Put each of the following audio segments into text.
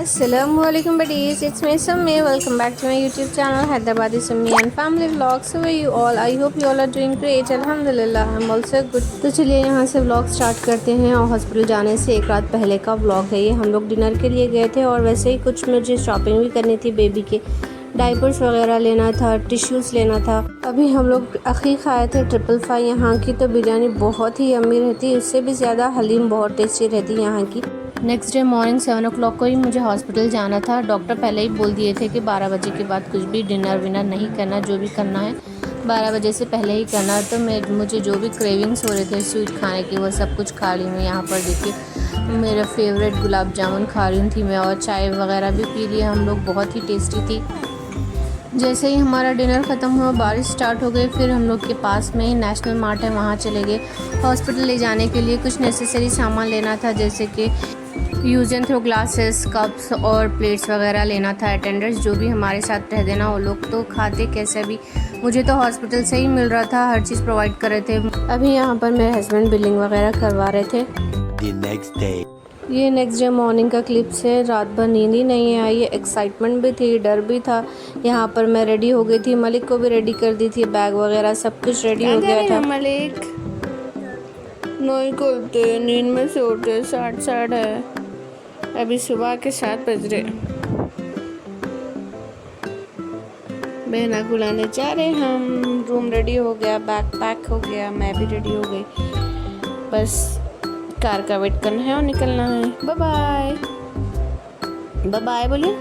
Assalamualaikum buddies, it's me Summi. Welcome back to my YouTube channel Hyderabadi Summi and Family Vlogs. How are you all? I hope you all are doing great. Alhamdulillah, I'm also good. तो चलिए यहाँ से vlog start करते हैं। और hospital जाने से एक रात पहले का व्लॉग है ये। हम लोग डिनर के लिए गए थे और वैसे ही कुछ मुझे शॉपिंग भी करनी थी। बेबी के डाइपर्स वगैरह लेना था, टिश्यूज़ लेना था। अभी हम लोग अखी खाए थे 555 यहाँ की। तो बिरयानी बहुत ही यम्मी रहती है, उससे भी ज़्यादा हलीम बहुत टेस्टी रहती है यहाँ की। नेक्स्ट डे मॉर्निंग 7 o'clock को ही मुझे हॉस्पिटल जाना था। डॉक्टर पहले ही बोल दिए थे कि 12 बजे के बाद कुछ भी डिनर विनर नहीं करना, जो भी करना है 12 बजे से पहले ही करना। तो मुझे जो भी क्रेविंग्स हो रहे थे स्वीट खाने की, वो सब कुछ खा ली मैं। यहाँ पर देखिए मेरा फेवरेट गुलाब जामुन खा रही थी मैं, और चाय वगैरह भी पी ली हम लोग, बहुत ही टेस्टी थी। जैसे ही हमारा डिनर ख़त्म हुआ बारिश स्टार्ट हो गई। फिर हम लोग के पास में ही नेशनल मार्ट है, वहाँ चले गए। हॉस्पिटल ले जाने के लिए कुछ नेसेसरी सामान लेना था, जैसे कि use and throw glasses, cups और प्लेट्स वगैरह लेना था। अटेंडर्स जो भी हमारे साथ रह देना, वो लोग तो खाते कैसे भी, मुझे तो हॉस्पिटल से ही मिल रहा था, हर चीज़ प्रोवाइड कर रहे थे। अभी यहाँ पर मेरे हस्बैंड बिलिंग वगैरह करवा रहे थे। ये नेक्स्ट डे मॉर्निंग का क्लिप्स है। रात भर नींद ही नहीं आई, ये एक्साइटमेंट भी थी, डर भी था। यहाँ पर मैं रेडी हो गई थी, मलिक को भी रेडी कर दी थी, बैग वगैरह सब कुछ रेडी हो गया था। मलिक नहीं करते, नींद में से उठे, 7 है, अभी सुबह के 7 बज रहे। बहना को लाने जा रहे हम। रूम रेडी हो गया, बैग पैक हो गया, मैं भी रेडी हो गई। बस कार का वेट करना है और निकलना है। बाय बाय, बाय बाय बोलिए।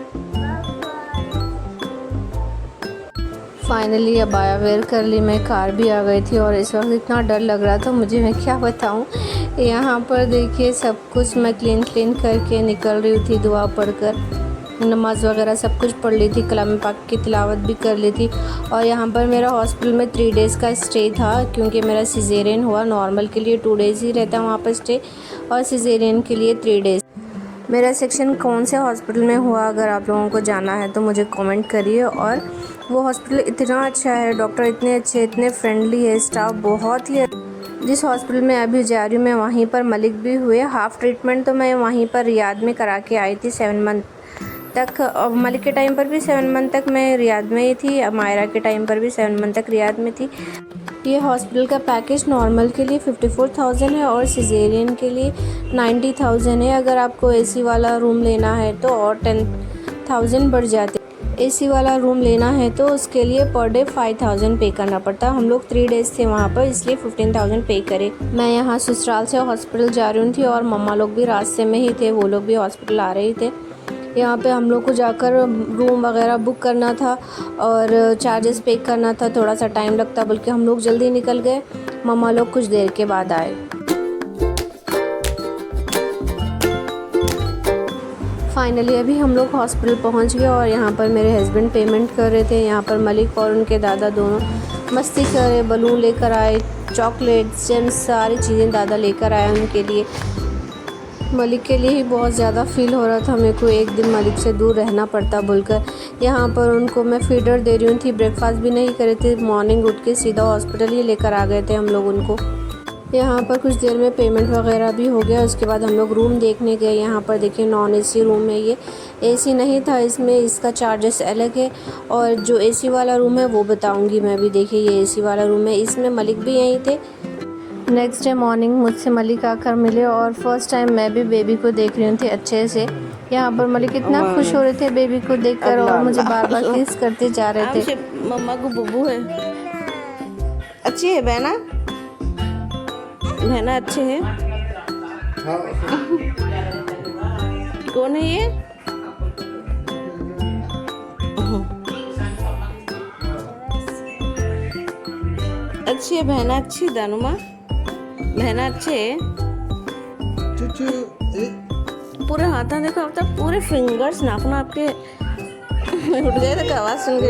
फाइनली अब आया वेयर कर ली मैं, कार भी आ गई थी। और इस वक्त इतना डर लग रहा था मुझे, मैं क्या बताऊं। यहाँ पर देखिए सब कुछ मैं क्लीन करके निकल रही थी, दुआ पढ़कर, नमाज़ वगैरह सब कुछ पढ़ ली थी, कलाम पाक की तिलावत भी कर ली थी। और यहाँ पर मेरा हॉस्पिटल में 3 डेज़ का स्टे था, क्योंकि मेरा सिजेरियन हुआ। नॉर्मल के लिए 2 डेज़ ही रहता वहाँ पर स्टे, और सिजेरियन के लिए 3 डेज़। मेरा सेक्शन कौन से हॉस्पिटल में हुआ, अगर आप लोगों को जानना है तो मुझे कमेंट करिए। और वो हॉस्पिटल इतना अच्छा है, डॉक्टर इतने अच्छे, इतने फ्रेंडली है, स्टाफ बहुत ही। जिस हॉस्पिटल में अभी जा रही हूँ मैं, वहीं पर मलिक भी हुए। हाफ़ ट्रीटमेंट तो मैं वहीं पर रियाद में करा के आई थी 7 मंथ तक। मलिक के टाइम पर भी 7 मंथ तक मैं रियाद में ही थी, मायरा के टाइम पर भी 7 मंथ तक रियाद में थी। ये हॉस्पिटल का पैकेज नॉर्मल के लिए 54,000 है और सिजेरियन के लिए 90,000 है। अगर आपको एसी वाला रूम लेना है तो और 10,000 बढ़ जाते। एसी वाला रूम लेना है तो उसके लिए पर डे 5,000 पे करना पड़ता। हम लोग 3 डेज़ थे वहाँ पर, इसलिए 15,000 पे करे। मैं यहाँ ससुराल से हॉस्पिटल जा रही थी और मम्मा लोग भी रास्ते में ही थे, वो लोग भी हॉस्पिटल आ रहे थे। यहाँ पे हम लोग को जाकर रूम वगैरह बुक करना था और चार्जेस पे करना था, थोड़ा सा टाइम लगता, बल्कि हम लोग जल्दी निकल गए। मम्मा लोग कुछ देर के बाद आए। फाइनली अभी हम लोग हॉस्पिटल पहुँच गए और यहाँ पर मेरे हस्बैंड पेमेंट कर रहे थे। यहाँ पर मलिक और उनके दादा दोनों मस्ती कर रहे, बलून लेकर आए, चॉकलेट्स, जेम्स, सारी चीज़ें दादा लेकर आए उनके लिए। मलिक के लिए ही बहुत ज़्यादा फ़ील हो रहा था मेरे को, एक दिन मलिक से दूर रहना पड़ता बोलकर। यहाँ पर उनको मैं फीडर दे रही थी, ब्रेकफास्ट भी नहीं करे थे। मॉर्निंग उठ के सीधा हॉस्पिटल ही लेकर आ गए थे हम लोग उनको। यहाँ पर कुछ देर में पेमेंट वगैरह भी हो गया। उसके बाद हम लोग रूम देखने गए। यहाँ पर देखिए नॉन एसी रूम है, ये एसी नहीं था इसमें, इसका चार्जेस अलग है। और जो एसी वाला रूम है वो बताऊँगी मैं भी। देखिए ये एसी वाला रूम है, इसमें मलिक भी यहीं थे। नेक्स्ट डे मॉर्निंग मुझसे मलिक आकर मिले और फर्स्ट टाइम मैं भी बेबी को देख रही थी अच्छे से। यहाँ पर मलिक इतना खुश हो रहे थे बेबी को देखकर और मुझे बार बार किस करते जा रहे थे। मम्मा को बुबू है, अच्छी है बहना, बहना अच्छे है। कौन है ये? अच्छी है बहना, अच्छी है दानुमा, बहना अच्छे है। पूरे हाथ देखो, अब तक पूरे फिंगर्स नाखून आपके उठ गए थे आवाज़ सुन के।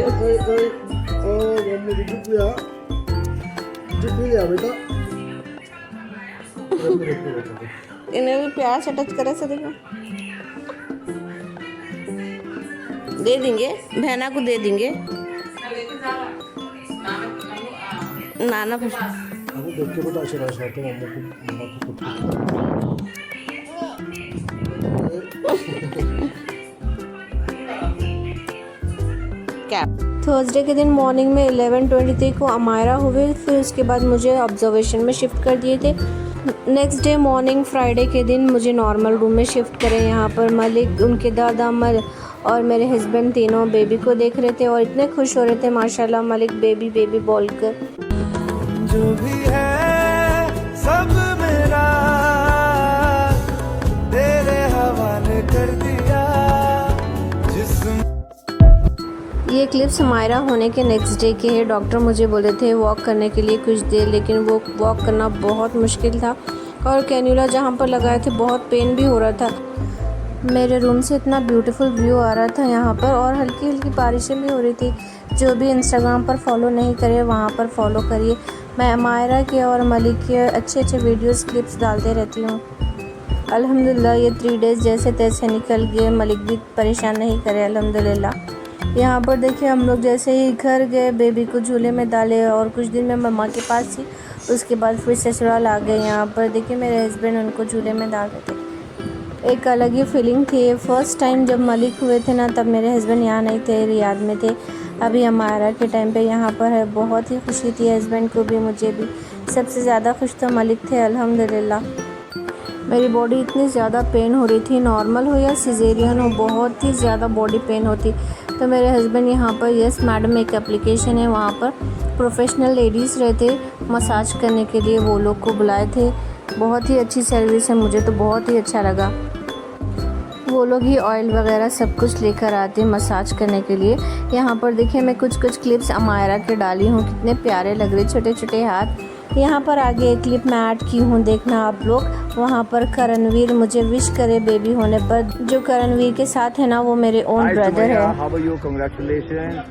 इन्हें भी प्यार से टच करे से देखो, दे देंगे, बहना को दे देंगे। नाना कैप। थर्सडे के दिन मॉर्निंग में 11:23 को अमायरा हुए, फिर उसके बाद मुझे ऑब्जर्वेशन में शिफ्ट कर दिए थे। नेक्स्ट डे मॉर्निंग फ्राइडे के दिन मुझे नॉर्मल रूम में शिफ्ट करें। यहाँ पर मलिक, उनके दादा और मेरे हस्बैंड तीनों बेबी को देख रहे थे और इतने खुश हो रहे थे माशाल्लाह। मलिक बेबी बेबी बोलकर। जो भी है सब मेरा तेरे हवाले कर दिया। ये क्लिप्स हमारा होने के नेक्स्ट डे के है। डॉक्टर मुझे बोले थे वॉक करने के लिए कुछ देर, लेकिन वो वॉक करना बहुत मुश्किल था और कैन्यूला जहाँ पर लगाए थे बहुत पेन भी हो रहा था। मेरे रूम से इतना ब्यूटीफुल व्यू आ रहा था यहाँ पर, और हल्की हल्की बारिशें भी हो रही थी। जो भी इंस्टाग्राम पर फॉलो नहीं करे वहाँ पर फॉलो करिए। मैं अमायरा के और मलिक के अच्छे अच्छे वीडियोस क्लिप्स डालते रहती हूँ। अल्हम्दुलिल्लाह ये 3 डेज़ जैसे तैसे निकल गए। मलिक भी परेशान नहीं करे अल्हम्दुलिल्लाह। यहाँ पर देखिए हम लोग जैसे ही घर गए बेबी को झूले में डाले और कुछ दिन मैं मम्मा के पास थी, उसके बाद फिर ससुराल आ गए। यहाँ पर देखिए मेरे हस्बैंड उनको झूले में डाल रहे थे। एक अलग ही फीलिंग थी। फर्स्ट टाइम जब मलिक हुए थे ना, तब मेरे हस्बैंड यहाँ नहीं थे, रियाद में थे। अभी हमारा के टाइम पे यहाँ पर है। बहुत ही खुशी थी हस्बैंड को भी, मुझे भी। सबसे ज़्यादा खुश तो मलिक थे अल्हम्दुलिल्लाह। मेरी बॉडी इतनी ज़्यादा पेन हो रही थी, नॉर्मल हो या सिजेरियन हो, बहुत ही ज़्यादा बॉडी पेन होती। तो मेरे हस्बैंड यहाँ पर यस मैडम एक एप्लीकेशन है, वहाँ पर प्रोफेशनल लेडीज़ रहते मसाज करने के लिए, वो लोग को बुलाए थे। बहुत ही अच्छी सर्विस है, मुझे तो बहुत ही अच्छा लगा। वो लोग ही ऑयल वगैरह सब कुछ लेकर आते मसाज करने के लिए। यहाँ पर देखिए मैं कुछ क्लिप्स अमायरा के डाली हूँ, कितने प्यारे लग रहे छोटे छोटे हाथ। यहाँ पर आगे एक क्लिप मैं ऐड की हूँ, देखना आप लोग। वहाँ पर करणवीर मुझे विश करे बेबी होने पर। जो करणवीर के साथ है ना, वो मेरे ओन ब्रदर है। How are you? कांग्रेचुलेशन,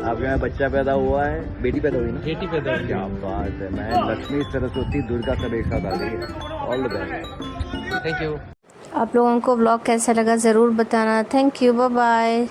आपके यहाँ बच्चा पैदा हुआ है, बेटी पैदा हुई ना? बेटी पैदा हुई। क्या बात है। मैं लक्ष्मी, सरस्वती, दुर्गा सब एक साथ आ गई है। All the best. Thank you. आप लोगों को व्लॉग कैसा लगा ज़रूर बताना। Thank you, bye bye.